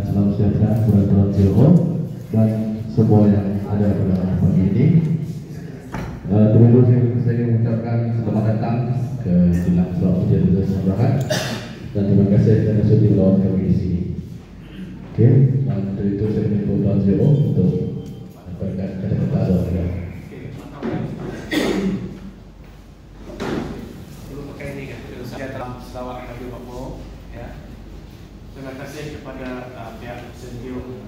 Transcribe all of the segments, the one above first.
dan salam sejahtera kepada Tuhan Jeho dan semua yang ada pada pagi ini. Terus saya mengucapkan selamat datang ke Silang Salam Sejahtera Sembahan dan terima kasih kerana sudah melawan kami di sini. Oke, dan untuk itu saya minta Tuhan Jeho untuk menyampaikan kata-kata doa. Selawat Nabi Muhammad, ya. Terima kasih kepada pihak Sentiu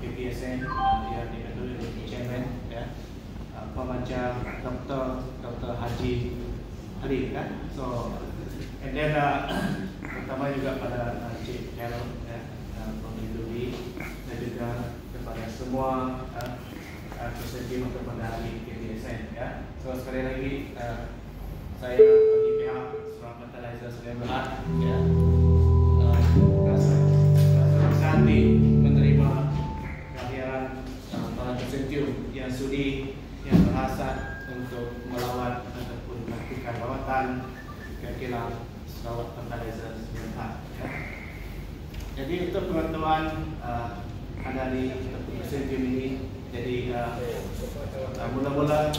KPSN yang diketuai oleh Chairman, ya, Pemancar Dr. Haji Ali, kan. So, and then pertama juga pada Cik Carol, ya, Pemimpin dan juga kepada semua Sentiu kepada ahli KPSN, ya. So sekali lagi saya bagi pihak Fertilizer saya berat, ya, rasa hati menerima kehadiran para Sentiu yang sudi, yang berhasrat untuk melawat ataupun melakukan rawatan ke kilang Sarawak Fertilizer sebentar, ya. Jadi untuk teman-teman dari Sentiu ini, jadi mula-mula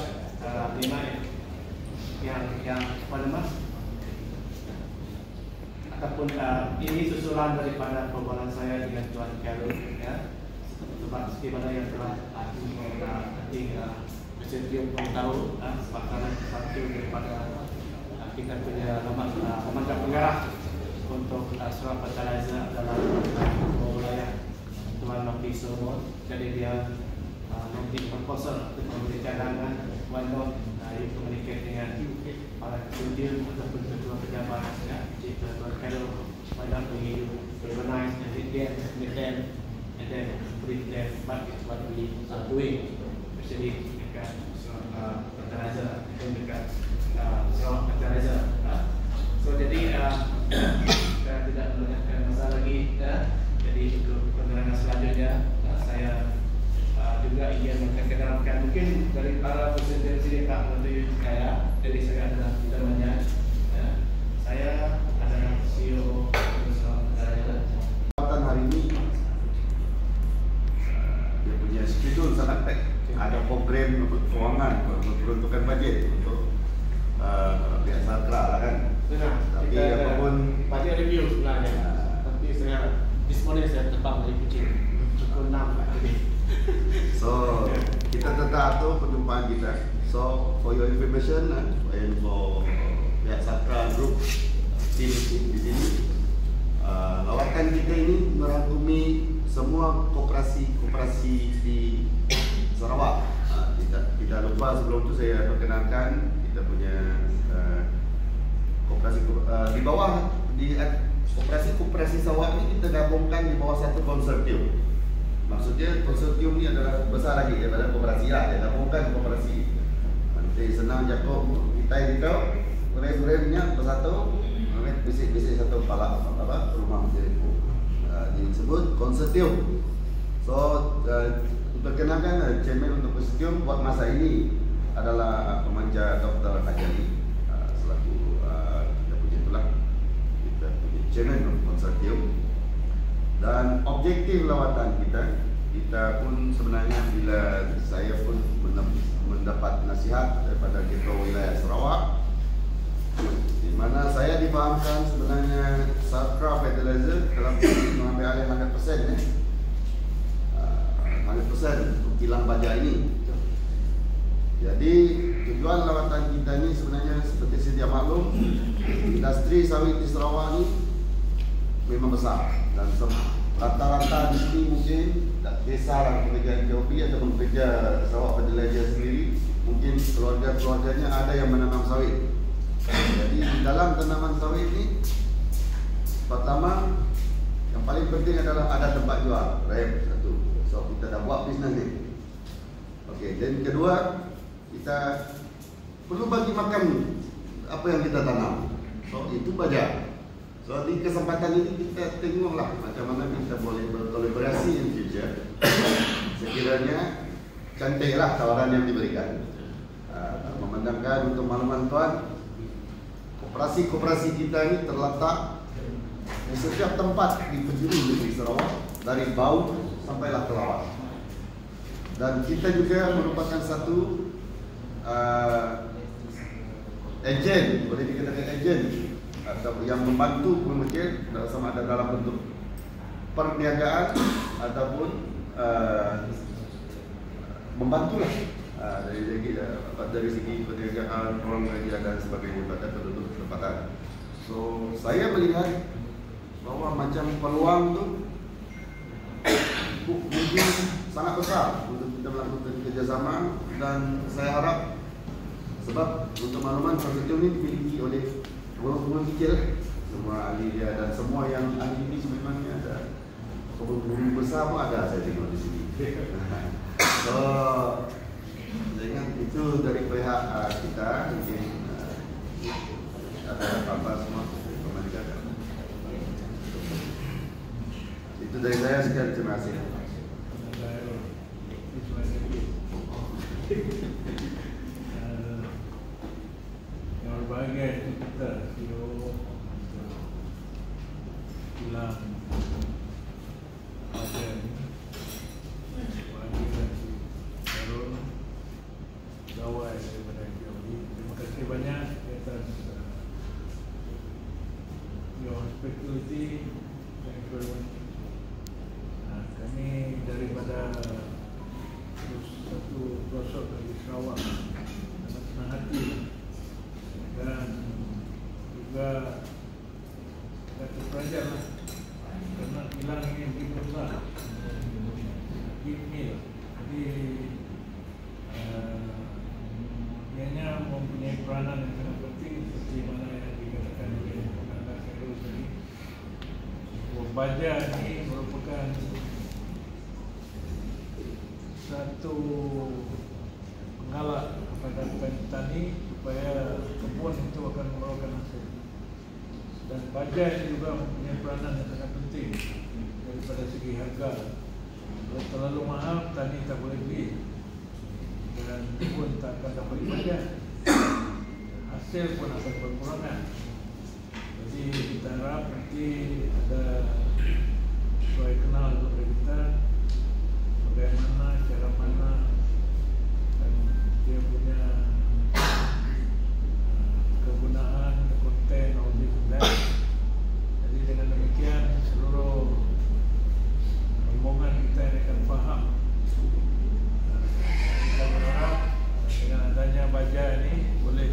yang pada mas ataupun ini susulan daripada perbualan saya dengan Tuan Carol, ya, sebab seperti mana yang telah nanti Sentiu pun tahu salah satu daripada kita punya lembaga penggerak untuk Sarawak Fertilizer adalah wilayah Tuan Nokti Solomon. Jadi dia memberi proposal untuk memberi cadangan why not you communicate dengan para Sentiu ataupun ketua pejabat, ya, Cik Tuan Carol, why not we organize and meet them and then brief them what we are doing, especially dekat Fertilizer dan dekat Sarawak Fertilizer. So jadi saya tidak melenyapkan masa lagi, ya. Jadi untuk penerangan selanjutnya saya juga ingin memperkenalkan, mungkin dari para peserta sini tak mengerti saya, jadi saya adalah temannya, ya. Saya adalah CEO Kesempatan hari ini dia punya schedule sangat pack. Ada program keuangan, peruntukan bajet untuk pihak Satra lah, kan. Benar. Tapi kita apapun bajet review sebenarnya, tapi saya this morning saya terbang dari Kuching pukul 6 tadi. So kita tetap atur perjumpaan kita. So for your information and for pihak Satra Group tim di sini, lawatan kita ini merangkumi semua koperasi di Sarawak. Tidak lupa sebelum itu saya perkenalkan kita punya koperasi di bawah koperasi Sarawak ini kita gabungkan di bawah satu konsortium. Maksudnya konsortium ini adalah besar lagi daripada koperasi lah, dia gabungkan koperasi. Nanti senang Jakob kita ini kau rem-remnya bersatu, bisik-bisik satu kepala rumah diriku. Disebut konsortium. So perkenalkan chairman untuk konsortium buat masa ini adalah Pemancar Dr. Haji Ali, selaku kita punya itulah, kita punya chairman untuk konsortium. Dan objektif lawatan kita pun sebenarnya bila saya pun mendapat nasihat daripada Ketua Wilayah Sarawak, di mana saya difahamkan sebenarnya Satra Fertilizer telah mengambil alih 100%, 100% untuk kilang baja ini. Jadi tujuan lawatan kita ini sebenarnya seperti sedia maklum, industri sawit di Sarawak ini memang besar. Dan rata-rata di sini mungkin desa lah pekerja JOP ataupun pekerja Sarawak Fertilizer sendiri, mungkin keluarga-keluarganya ada yang menanam sawit. Jadi di dalam tanaman sawit ini, pertama yang paling penting adalah ada tempat jual, rem satu. So kita dah buat bisnes ni. Okey, dan kedua kita perlu bagi makan apa yang kita tanam. So itu baja. So di kesempatan ini kita tengoklah macam mana kita boleh berkolaborasi in future. Sekiranya cantiklah tawaran yang diberikan. Memandangkan untuk makluman tuan, koperasi kita ini terletak di setiap tempat di penjuru negeri Sarawak. dari bau sampailah ke lawan. Dan kita juga merupakan satu agen, boleh dikatakan agen atau yang membantu pemikir sama ada dalam bentuk perniagaan ataupun membantulah dari segi perniagaan, orang kerja dan sebagainya pada penduduk tempatan. So saya melihat bahwa macam peluang tu mungkin sangat besar untuk kita melakukan kerjasama, dan saya harap sebab untuk makluman Sarjito ini dimiliki oleh orang-orang kecil, semua ahli dia dan semua yang ahli ini sebenarnya ada kebun besar pun ada saya tengok di sini. So saya ingat itu dari pihak kita mungkin ada apa semua pemerintah. Itu dari saya, sekian, terima kasih. Yang berbahagia itu kita hilang ada bahagia Darul gawai daripada jauh. Terima kasih banyak di atas your hospitality. Thank you very much. Kami daripada satu pelosok dari Sarawak sangat senang hati dan juga tidak terpelajar lah, karena hilang ini begitu besar email. Jadi ianya mempunyai peranan yang sangat penting seperti mana yang dikatakan oleh Pengarah Khairul tadi. Baja ini merupakan satu penggalak kepada petani supaya kebun itu akan mengeluarkan hasil. Dan baja ini juga mempunyai peranan yang sangat penting daripada segi harga. Kalau terlalu mahal, petani tak boleh beli dan kebun tak akan dapat baja, hasil pun akan berkurangan. Jadi kita harap nanti ada supaya kenal kepada kita bagaimana, cara mana, dan dia punya kegunaan, konten, objek dan. Jadi dengan demikian seluruh rombongan kita ini akan faham. Kita berharap dengan adanya baja ini boleh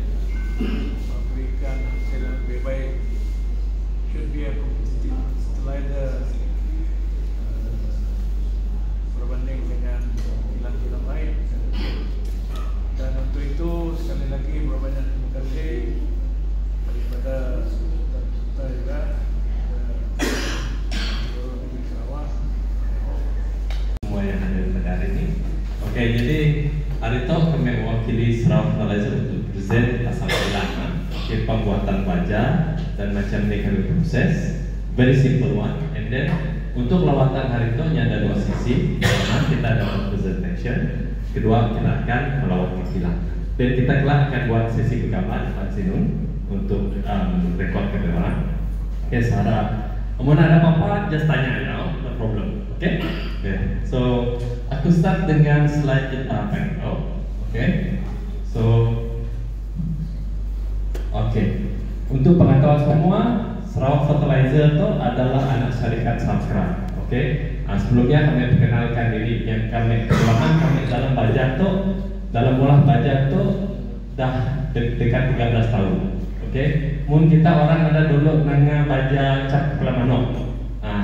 memberikan hasil yang lebih baik. Should be a competitive slider berbanding dengan kilang-kilang lain. Dan untuk itu sekali lagi berbanyak terima kasih daripada serta juga seluruh negeri Sarawak. Semua yang ada pada hari ini. Oke, jadi hari itu kami mewakili Sarawak Fertilizer untuk present pasal kilang, pembuatan baja dan macam ni kami proses. Very simple one. And then untuk lawatan hari itu ada dua sisi. Pertama kita ada presentation, kedua kita akan melawat kilang. Dan kita kelak akan buat sesi pergambaran Pak Sinun untuk rekod ke orang. Oke, Sarah, mau ada apa-apa just tanya, no problem. Oke? Okay? So aku start dengan slide background. Oke? So untuk pengetahuan semua, Sarawak Fertilizer itu adalah anak syarikat Sakra. Oke, sebelumnya kami perkenalkan diri. Yang kami dalam baja itu, dalam olah baja itu dah dekat 13 tahun. Oke, mungkin kita orang ada dulu nanga baja cap kelamano,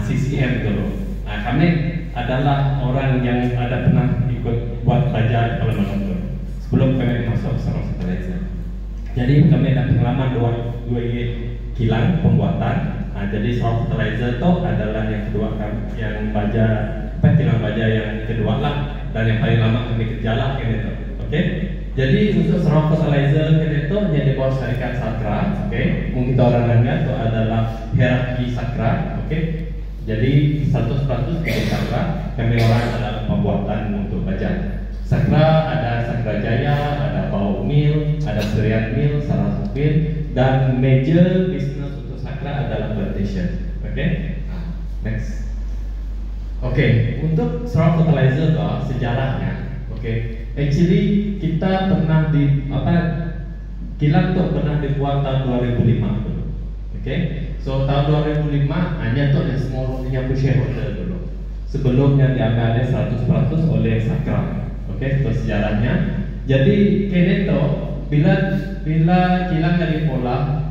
CCM dulu. Kami adalah orang yang ada pernah ikut buat baja kelamano dulu sebelum kami masuk Sarawak Fertilizer. Jadi kami ada pengalaman dua kilang pembuatan. Jadi Sarawak Fertilizer itu adalah yang kedua, yang baja kilang baja yang kedua lah, dan yang paling lama kami kerja lah gitu. Oke. Jadi untuk Sarawak Fertilizer itu jadi bawah syarikat Sakra. Oke. Mungkin orang dengar itu adalah hierarki Sakra. Oke. Jadi 100% dari Sakra, kami orang adalah pembuatan untuk baja. Sakra ada Sakra Jaya, ada Bau Mill, ada Serian Mill, Sarawak Mill, dan major business untuk Sakra adalah plantation. Oke? Next. Oke, untuk straw fertilizer sejarahnya, actually kita pernah kilang tuh pernah dibuat tahun 2005 dulu. So tahun 2005 hanya tuh yang small punya shareholder dulu. Sebelumnya diambil 100% oleh Sakra. Itu sejarahnya. Jadi kini tuh bila kilang dari pola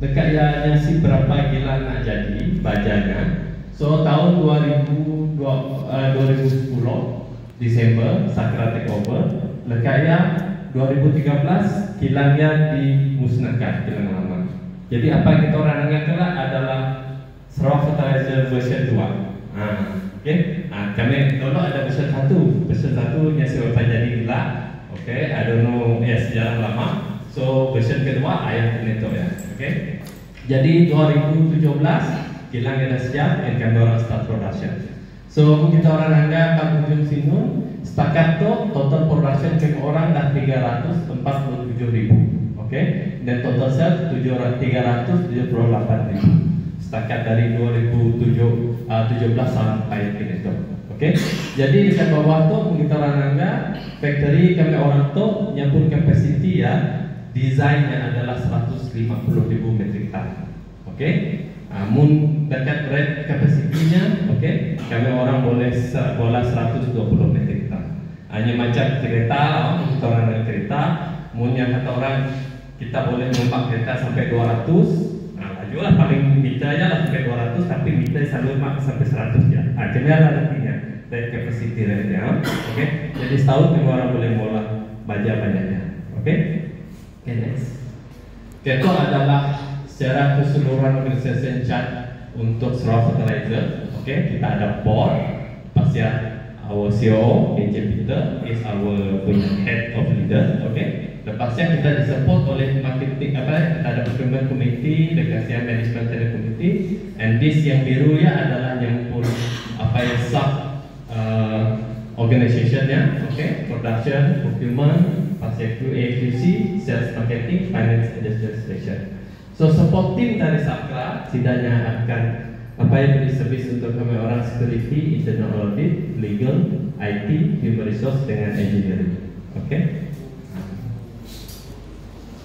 dekat ya si berapa kilang nak jadi bajanya. So tahun 2010 Desember Sakra take over. Lekaya 2013 kilangnya dimusnahkan, kilang lama. Jadi apa yang kita orang anggap adalah straw fertilizer version 2. Kami dulu ada version 1. Version 1 nya siapa jadi gila. I don't know ya sejarah lama. So version kedua ayah itu ya. Jadi 2017 kilang ada siap dan kami orang start production. So kita orang anggap Kampung Sinun setakat tu total production kami orang dah 347,000. Dan total sales 378,000 setakat dari 2017 sampai kini tu. Jadi di bawah tu kita orang anggap factory kami orang tu nyampur capacity ya desainnya adalah 150,000 metric ton. Mun dekat rate kapasitinya, kami orang boleh 120 metric ton. Hanya macam kereta, kita orang ada kereta, munnya kata orang kita boleh numpak kereta sampai 200. Laju lah paling mita aja lah sampai 200, tapi mita selalu sampai 100 ya. Kami ada artinya rate capacity rate ya. Jadi setahun kami orang boleh mola baja-bajanya. Next. Itu adalah secara keseluruhan organisasi chart untuk straw fertilizer. Kita ada board, pasti our CEO AJ Peter is our head of leader. Lepasnya kita disupport oleh marketing kita ada procurement committee, dekatnya management committee, and this yang biru ya adalah yang pun sub organization ya. Production, procurement, pasti QA/QC, sales marketing, finance, administration. So support team dari Sakra setidaknya akan beri servis untuk kami orang security, internal audit, legal, IT, human resource dengan engineering.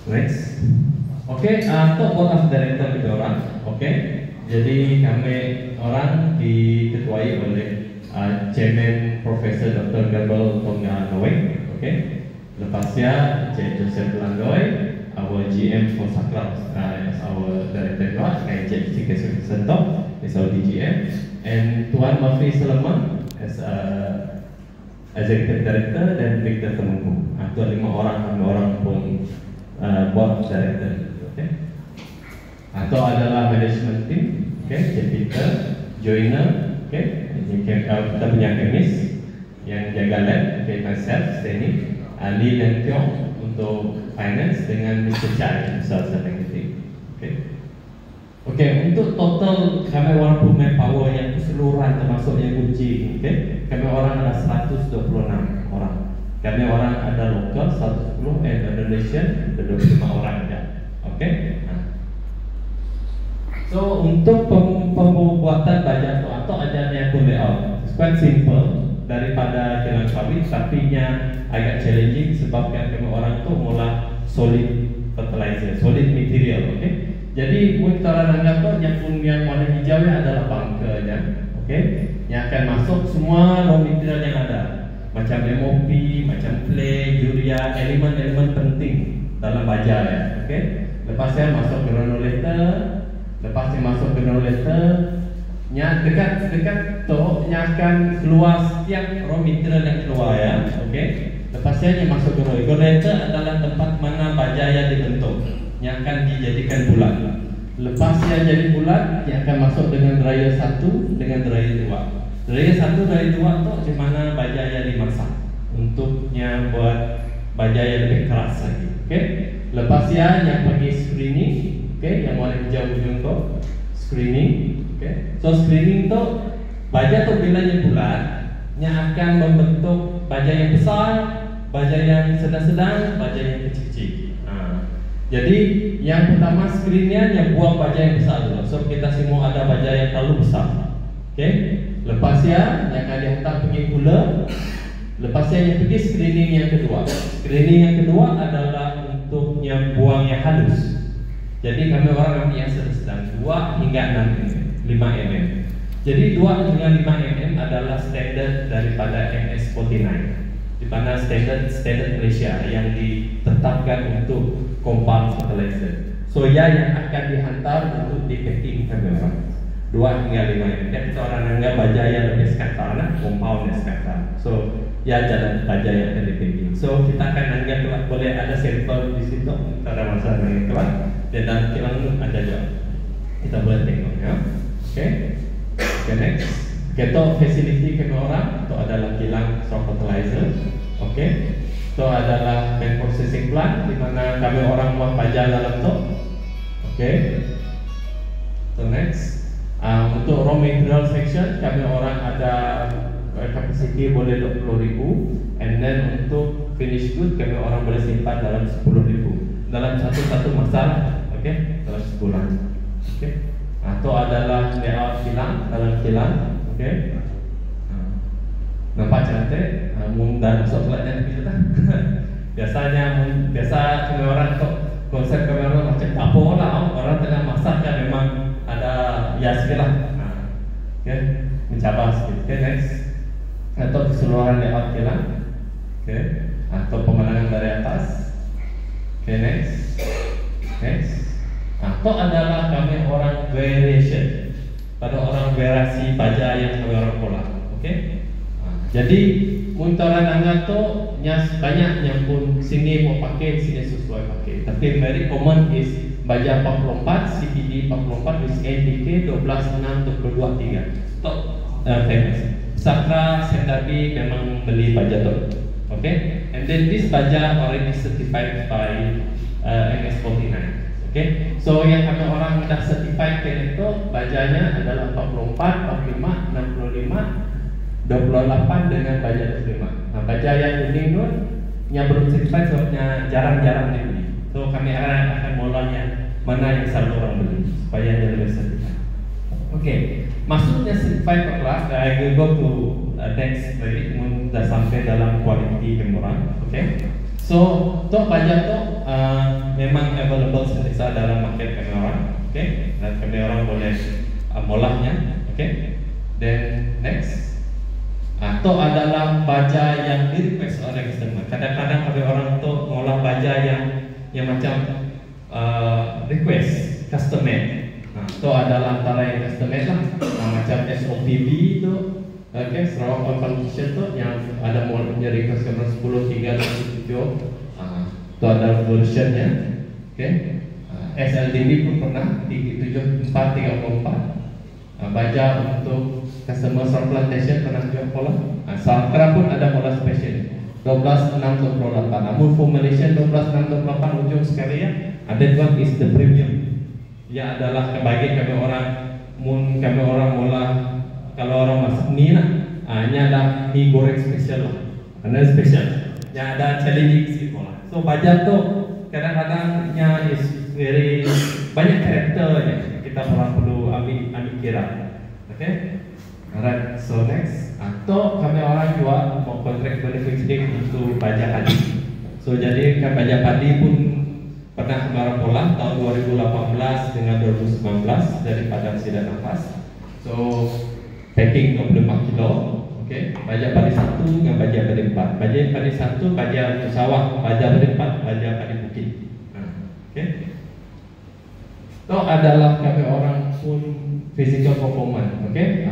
Next. Untuk board of director kita orang. Jadi kami orang diketuai oleh Chairman Profesor Dr. Gabriel Tonga Noe. Lepasnya J. Joseph Landoy, our GM for Sakra as our director juga, J. Sikesuk Sentok is our DGM, and Tuan Mafri Sulaiman as executive director dan Victor Temengku. Itu 5 orang pun board director. Atau adalah management team, Peter, Joiner, kita punya chemist yang jaga lab, myself, Steny, Ali dan Tiong untuk finance dengan Mr. Chai, salah satu untuk total kami orang punya power yang keseluruhan termasuk yang kunci, kami orang ada 126 orang. Kami orang ada lokal 110 and Indonesian 25 orang ya. So untuk pembuatan baja atau ajarnya pun layout, quite simple daripada kilang sawit, tapi nya agak challenging sebab kami orang tu mula solid fertilizer, solid material. Jadi kita orang anggap tu yang warna hijau adalah bunkernya, yang akan masuk semua raw material yang ada, macam MOP, macam clay, urea, elemen-elemen penting dalam baja ya. Lepasnya masuk granulator, nya dekat tu nya akan keluar setiap raw material yang keluar ya. Lepasnya yang masuk granulator adalah tempat mana baja yang dibentuk, yang akan dijadikan bulat. Lepasnya jadi bulat, yang akan masuk dengan dryer 1 dengan dryer 2. Dryer 1, dryer 2 tu di mana baja yang dimasak untuknya buat baja yang lebih keras lagi. Lepasnya yang pergi screening, yang warna hijau ujung tu screening. So screening tu baja tu bila yang bulat, yang akan membentuk baja yang besar, baja yang sedang-sedang, baja yang kecil-kecil. Jadi yang pertama screennya yang buang baja yang besar dulu. So kita semua ada baja yang terlalu besar. Lepasnya yang akan dihantar pergi pula. Lepasnya yang pergi screening yang kedua. Screening yang kedua adalah untuk yang buang yang halus. Jadi kami orang ambil yang sedang 2 hingga 5 mm. Jadi 2 hingga 5 mm adalah standar daripada MS49, di mana standar Malaysia yang ditetapkan untuk compound fertilizer. So ya yang akan dihantar untuk di packing kami orang 2 hingga 5 mm. Kita orang anggap baja yang lebih sekarang, compound yang sekarang. So ya jalan baja yang akan di packing. So kita akan anggap boleh ada sampel di situ, tak ada masalah dengan kelas. Dan dalam kilang itu ada juga. Kita boleh tengok ya. Okay. Okay, next. Itu facility kami orang. Itu adalah kilang straw fertilizer. Okay. Itu adalah main processing plant di mana kami orang buat baja dalam tu. Okay. So next. Untuk raw material section kami orang ada capacity boleh 20,000, and then untuk finish good kami orang boleh simpan dalam 10,000 dalam satu masalah. Okay, dalam sebulan. Okay. Itu adalah layout kilang dalam kilang. Okay. Nampak cantik. Dan masuk slide-nya kita. Biasa kami orang tu konsep kami orang macam dapur lah. Orang tengah masak kan memang ada sikit lah. Okay, mencabar sikit. Okay, next. Atau keseluruhan layout kilang. Okay. Atau pemandangan dari atas. Okay, next. Next. Atau adalah kami orang variation, pada orang variasi baja yang kami orang pola. Okay. Jadi monitoran anda tu banyak yang pun sini mau pakai, sini sesuai pakai. Tapi very common is baja 44, CPD 44 with NDK 12.6.22.3. Stop famous. Sakra Sendabi memang beli baja tu. Okay. And then this baja already certified by MS49. Okay. So yang kami orang dah certified itu bajanya adalah 44, 45, 65, 28 dengan baja 25. Nah, baja yang kuning tu yang belum certified sebabnya jarang-jarang dibeli. So kami akan mulai yang mana yang selalu orang beli supaya dia lebih certified. Okay. Maksudnya certified kelas, I will go to next slide. Dah sampai dalam quality kami orang. Okay. So, untuk baja tu memang available selesa dalam market kami orang, okay? Dan kami orang boleh molahnya, okay? Then next, itu adalah baja yang di request oleh customer. Kadang-kadang kami orang tu molah baja yang macam request custom made. Itu adalah antara yang custom made lah, macam SOPB tu. Okay, Sarawak Convention tu yang ada punya request kami 10, 3, 7. Itu ada versionnya. Okay. SLDB pun pernah 7434. Baja untuk customer Sarawak Plantation pernah juga pola. Sakra pun ada pola special 12.6.28. Namun formulation 12.6.28 ujung sekali ya. Ada one is the premium. Ya adalah kebahagiaan kami orang. Kami orang mula. Kalau orang masak mie lah, hanya ada mie goreng spesial lah, karena spesial. Yang ada challenging sikit lah. So baja tu kadang-kadangnya is very banyak karakternya. Kita orang perlu ambil kira. Okay. Alright. So next, atau kami orang juga mau kontrak manufacturing untuk baja padi. So jadi kan baja padi pun pernah kemarin pola tahun 2018 dengan 2019 dari Padang Sidat Nafas. So packing 24 kilo, okay. Baja padi 1 dengan baja padi 4. Baja padi 1 baja untuk sawah, baja padi 4 baja padi bukit. Okay. Itu adalah kami orang pun physical performance, okay.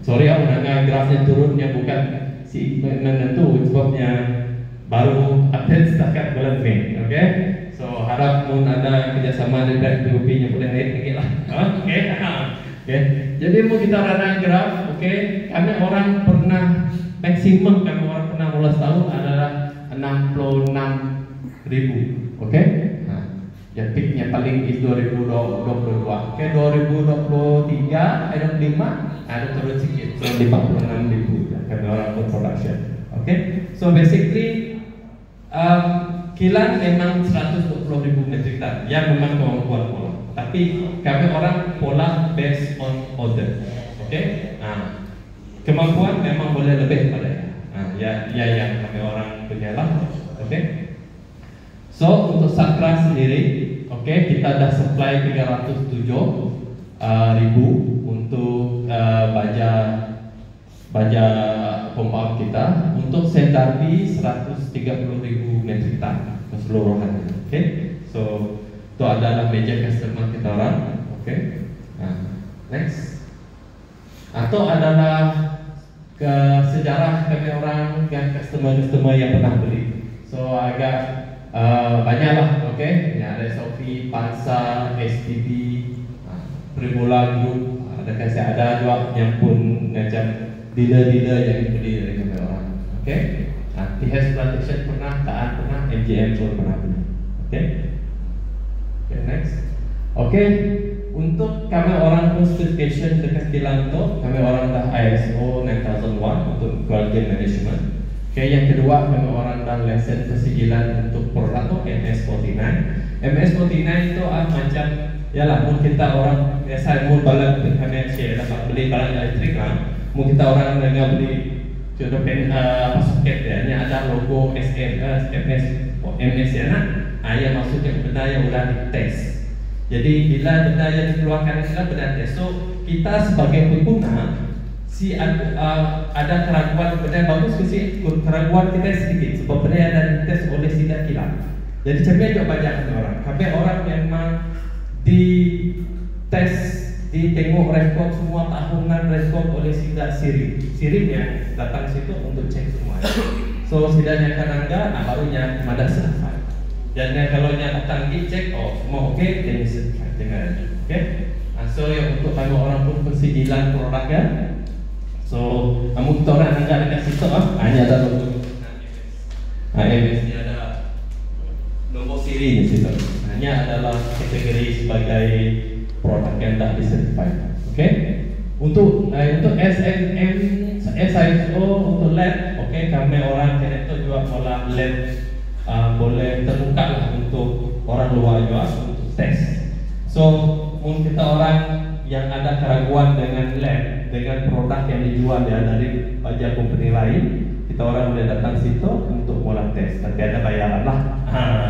Sorry aku nak grafnya turunnya bukan si menentu sebabnya baru update setakat bulan Mei, okay. So harap pun ada kerjasama dengan BUP-nya boleh naik lagi lah, okay. Okay. Jadi mau kita rada graf, okay. Kami orang pernah maksimum kami orang pernah mulai tahun adalah 66,000, okay. Yang peaknya paling is 2022, okay. 2023 ada 5, ada turun sikit, so 56,000 ya, kami orang pun production, okay. So basically kilang memang 120,000 metrik ton yang memang kemampuan pola. Tapi kami orang pola based on order, okay? kemampuan memang boleh lebih pada ya yang kami orang punya lah. Oke. So untuk Sakra sendiri, oke, kita dah supply 307 ribu untuk baja compound kita. Untuk Sendarbi 130 ribu metrik ton keseluruhan. Oke. So itu adalah major customer kita orang. Oke. Next. Atau adalah ke sejarah kami orang dan customer yang pernah beli. So agak banyak lah, oke. Ya, ada Sophie, Pansa, STB, Primola Group. Ada juga yang pun macam dealer-dealer yang beli dari kami orang. Oke. THS Plantation pernah, Taan pernah, MGM pun pernah beli. Oke. Oke, next. Oke. Untuk kami orang pun certification dekat kilang tu, kami orang dah ISO 9001 untuk quality management. Okay, yang kedua kami orang dah lesen persigilan untuk produk tu MS49. MS49 itu macam, yalah, mungkin kita orang biasa mau balap kami share dapat beli barang elektrik lah. Mungkin kita orang dengar beli contoh soket ya, ni ada logo MS ya nak. Yang maksudnya benda yang sudah dites. Jadi bila benda yang dikeluarkan adalah benda tes, so kita sebagai pengguna ada keraguan benda bagus ke si keraguan kita sedikit sebab benda yang ada dites oleh sidak kilang. Jadi kami juga banyak orang. Kami orang yang memang di tes, ditengok rekod semua tahunan rekod oleh sidak sirim yang datang situ untuk cek semua. So sidaknya kan anda, barunya ada certified. Dan kalau yang datang cek, semua oke, jadi certified dengan oke. So yang untuk kami orang pun persigilan produknya. So kamu kita orang angkat dekat situ hanya ada logo MS ni ada nombor siri di situ. Hanya adalah kategori sebagai produk yang dah disertified. Oke. Untuk SNM, SISO untuk lab, oke, kami orang itu juga pola lab boleh terbuka lah untuk orang luar juga untuk tes. So mungkin kita orang yang ada keraguan dengan lab, dengan produk yang dijual dari baja company lain, kita orang boleh datang situ untuk mula tes. Tapi ada bayaran lah.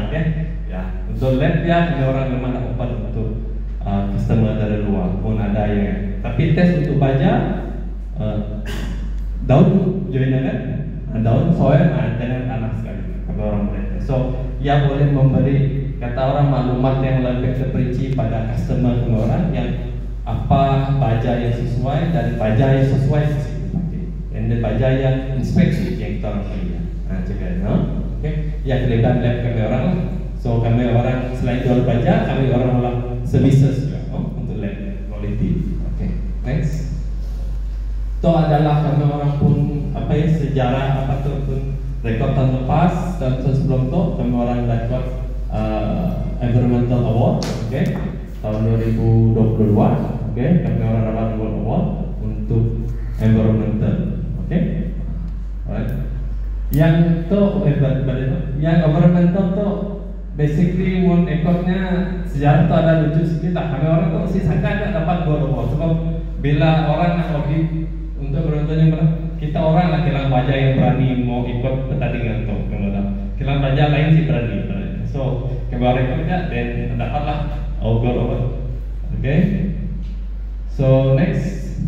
Okay. Ya, untuk lab ya, kita orang memang tak open untuk customer dari luar pun ada yang. Tapi tes untuk baja daun join kan, daun soil dengan tanah sekali. Kalau orang boleh tes. So ia boleh memberi kata orang maklumat yang lebih terperinci pada customer orang yang apa baja yang sesuai dan baja yang sesuai dipakai. Dan baja yang inspeksi yang kita orang pilih. Cakap, no? Okay. Yang kelebihan lab kami orang. So kami orang selain jual baja, kami orang olah services juga untuk lab quality. Okay. Next. Itu adalah kami orang pun sejarah apa tu pun rekod tahun lepas dan sebelum tu kami orang dapat environmental award. Okay. Tahun 2022, okay, kami orang dapat World Award untuk environmental, okay, alright. Yang tu, yang environmental tu, basically mun ekornya sejarah tu ada lucu sikit lah. Kami orang tu si sangka tak dapat World Award sebab bila orang nak hobi untuk berontonnya kita orang lah kilang baja yang berani mau ikut pertandingan tu, kilang baja lain sih berani. So kami orang ikutnya dan dapatlah Gold Award. Okay. So next,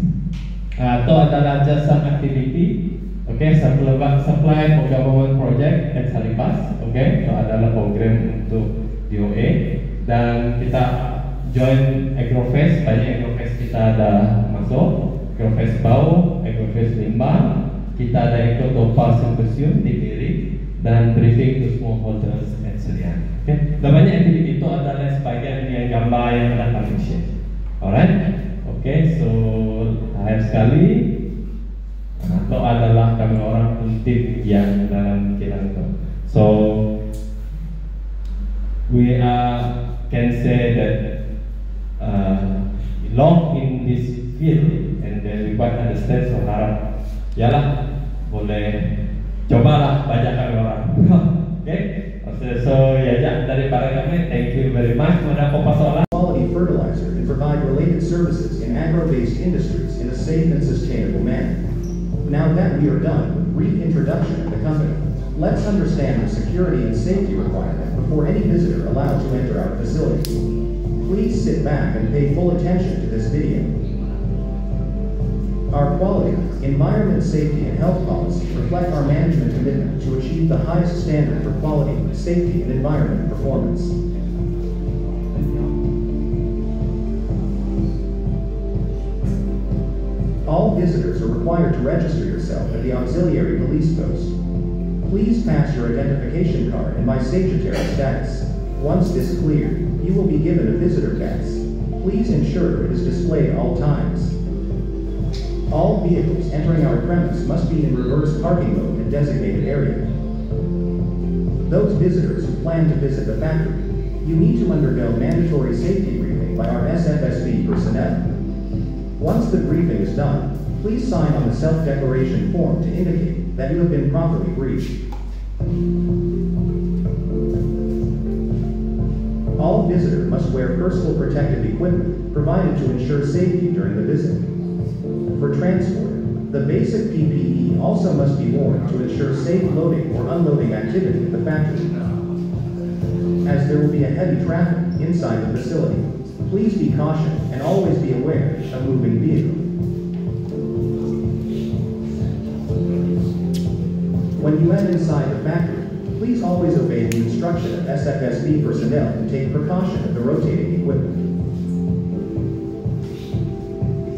itu adalah jasa activity. Okay, supply for government project ex Halipas. Okay, itu adalah program untuk DOA dan kita join Agrofest. Banyak Agrofest kita ada masuk. Agrofest Bau, Agrofest Limbang. Kita ada ikut Topal Symposium di Diri dan briefing to smallholders at Serian. Okay, dan banyak aktiviti itu adalah sebagian yang gambar yang ada kami share. Alright, okay, so akhir sekali itu adalah kami orang penting yang dalam kilang itu. So we can say that long in this field and then we quite understand, so harap yalah boleh cobalah baca kami orang. Okay. So ya daripada kami, thank you very much. Ada apa soalan? Quality fertilizer and provide related services in agro-based industries in a safe and sustainable manner. Now that we are done with brief introduction of the company, let's understand the security and safety requirement before any visitor allowed to enter our facility. Please sit back and pay full attention to this video. Our quality, environment, safety, and health policy reflect our management commitment to achieve the highest standard for quality, safety, and environment performance. All visitors are required to register yourself at the auxiliary police post. Please pass your identification card and my Sagittary status. Once this cleared, you will be given a visitor pass. Please ensure it is displayed at all times. All vehicles entering our premise must be in reverse parking mode in designated area. Those visitors who plan to visit the factory, you need to undergo mandatory safety briefing by our SFSB personnel. Once the briefing is done, please sign on the self-declaration form to indicate that you have been properly briefed. All visitors must wear personal protective equipment provided to ensure safety during the visit. For transport, the basic PPE also must be worn to ensure safe loading or unloading activity at the factory. As there will be a heavy traffic inside the facility, please be cautious and always be aware of moving vehicles. When you enter inside the factory, please always obey the instruction of SFSB personnel and take precaution of the rotating equipment.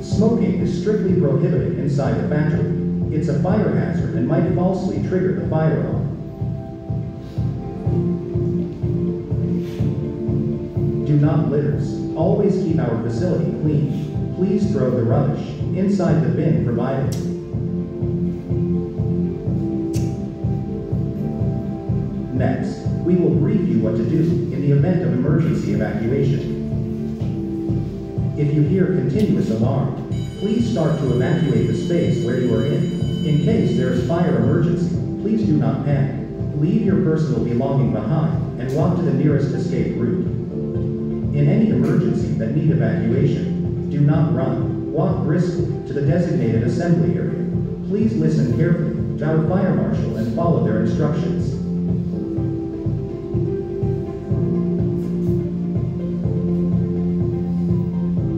Smoking is strictly prohibited inside the factory. It's a fire hazard and might falsely trigger the fire alarm. Do not litter. Always keep our facility clean. Please throw the rubbish inside the bin provided. Next, we will brief you what to do in the event of emergency evacuation. If you hear continuous alarm, please start to evacuate the space where you are in. In case there is fire emergency, please do not panic. Leave your personal belonging behind and walk to the nearest escape route. In any emergency that need evacuation, do not run. Walk briskly to the designated assembly area. Please listen carefully to our fire marshal and follow their instructions.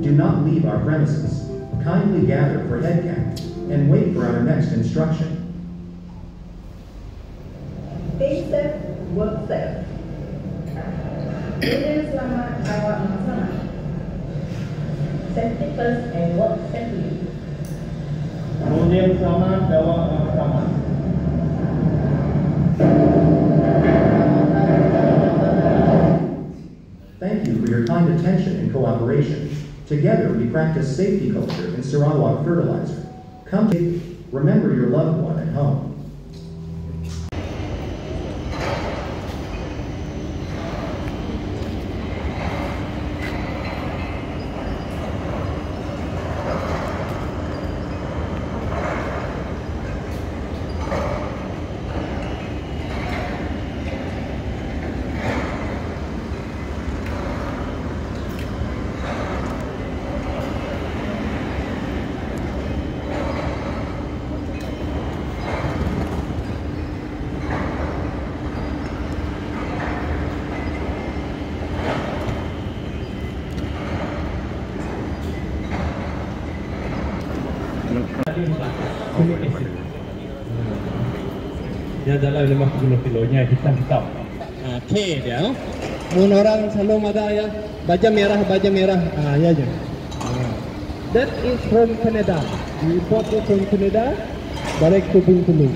Do not leave our premises. Kindly gather for head count and wait for our next instruction. Stay safe, work safe. Kemudian selamat awak bersama. Safety first and work safely. Kemudian selamat awak bersama. Thank you for your kind attention and cooperation. Together we practice safety culture in Sarawak Fertilizer. Come to remember your loved one at home. Dia dalam 50 kilonya hitam-hitam. K dia. Mun orang selalu ada ya baja merah. Ya je. That is from Canada. We import it from Canada. Direct to Bengkulu.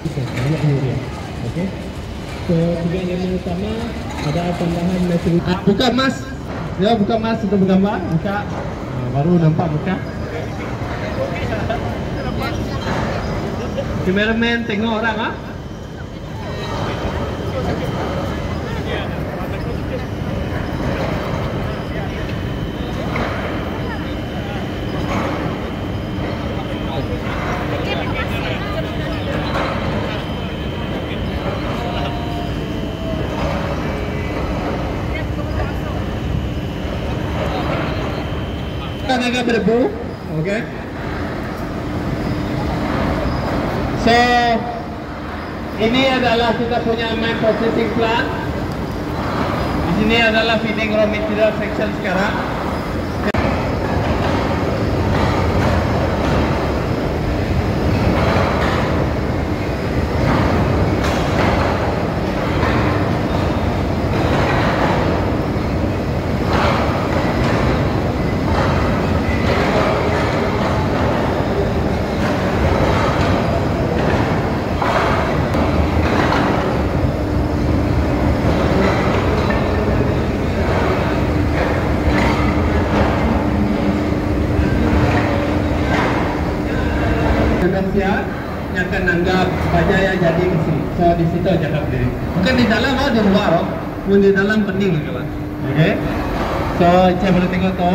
Kita banyak dia. Okay. So bagian yang pertama ada tambahan material. Buka mas. Ya buka mas untuk bergambar. Buka. Baru nampak buka. Cameraman tengok orang ah. Kan agak berdebu, okay? So ini adalah kita punya main processing plant. Di sini adalah feeding raw material section sekarang. Siap, yang akan anggap baja yang jadi isi. So di situ cakap diri. Bukan di dalam atau di luar, pun di dalam pening kan. Oke. So saya boleh tengok tu.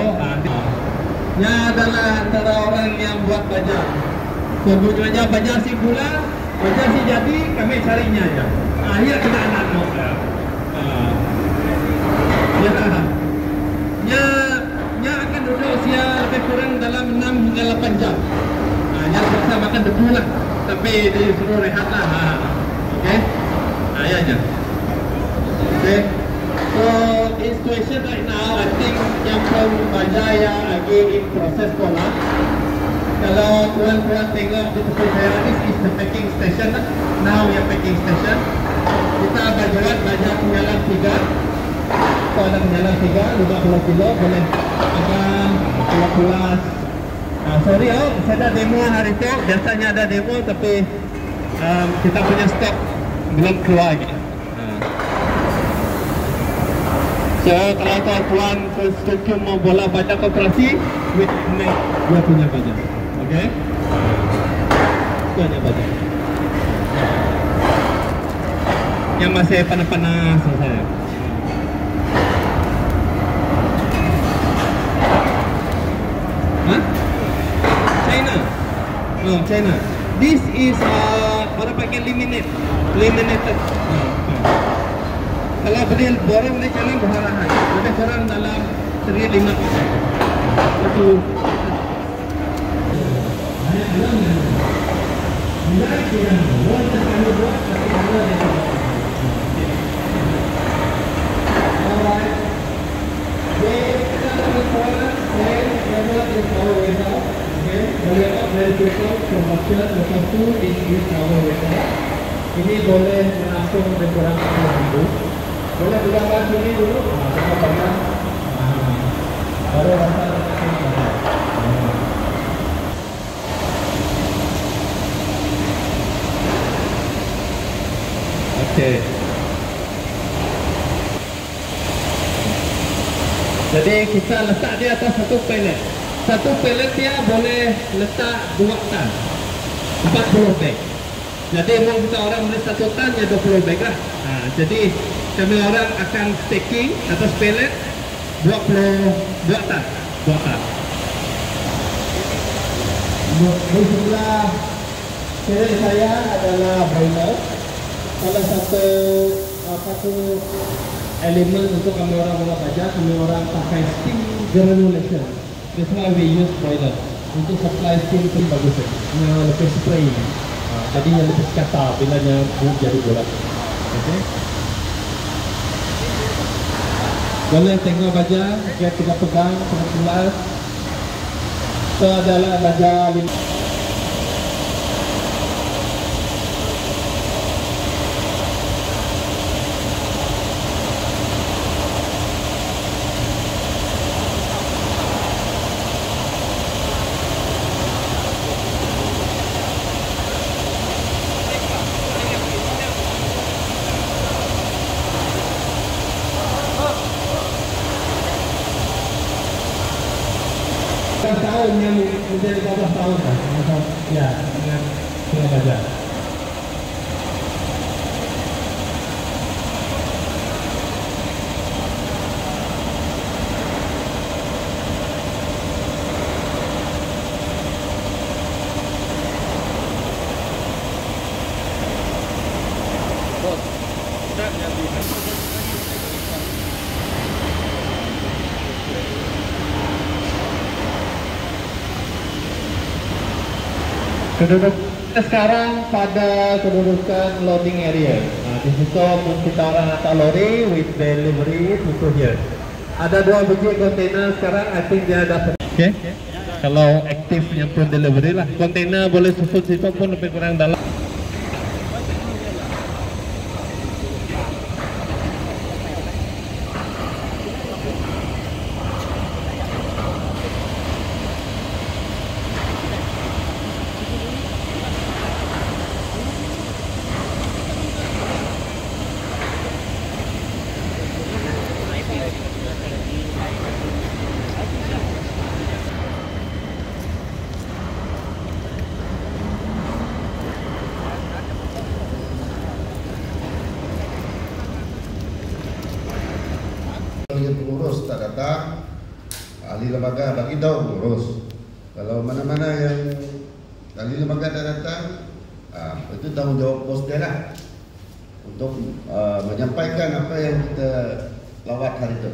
Nya adalah antara orang yang buat baja. Sebutnya baja si pula, baja si jadi kami carinya aja. Akhir kita anak mau. Nya akan duduk usia lebih kurang dalam 6 hingga 8 jam. Yang biasa makan debu lah, tapi disuruh rehat lah. Okay, ya aja. Okay, so in situation right now, I think yang from baja yang lagi in proses pola. Kalau tuan-tuan tengok di tempat saya, this is the packing station. Now yang packing station, kita buat baja penyalan 3. Kalau ada penyalan 3, 50 kilo boleh akan pulas. Sorry saya ada demo hari itu. Biasanya ada demo tapi kita punya stok belum keluar lagi. So kalau tuan-tuan konstruktor mau bola baja koperasi, dia punya baja. Okay? Dia punya baja. Yang masih panas-panas saya. No, China. This is orang pakai laminated. Kalau beli borong di China berharahan. Lebih kurang dalam 3-5. Itu. Ini boleh langsung berkurang 10.000. Boleh bergambar sini dulu. Kita pandang. Baru rasa okay. Jadi kita letak di atas satu pellet. Satu pellet dia boleh letak 2 tan, 40 bag. Jadi mau kita orang beli 1 tan ya 20 bag lah. Jadi kami orang akan stacking atas pellet 22 tan. 2 tan. Di sebelah kiri saya adalah boiler. Salah satu elemen untuk kami orang bola baja, kami orang pakai steam granulation. That's why we use boiler untuk supply steam tu bagus. Yang lebih spray. Jadi yang lebih kata bila yang jadi bola. Okay. Boleh tengok baja, kita pegang sangat. Itu adalah baja 5. Tahun yang menjadi 15 tahun kan? Ya, dengan baja. Duduk. Sekarang pada kedudukan loading area. Nah, di situ kita orang letak lori with delivery to here. Ada 2 biji kontainer sekarang. I think dia dapat. Oke. Kalau aktif yang pun delivery lah. Kontainer boleh susun situ pun lebih kurang dalam. Pengurus tak datang, ahli lembaga bagi tahu pengurus. Kalau mana-mana yang ahli lembaga tak datang, itu tanggung jawab bos dia lah untuk menyampaikan apa yang kita lawat hari itu.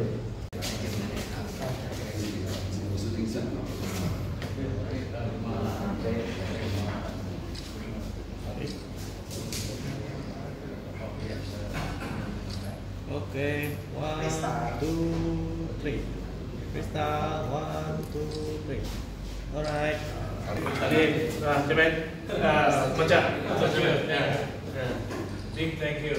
Okay, 1, 2, 3. Pesta, 1, 2, 3. Alright. Tadi, Cemen, macam, Big thank you.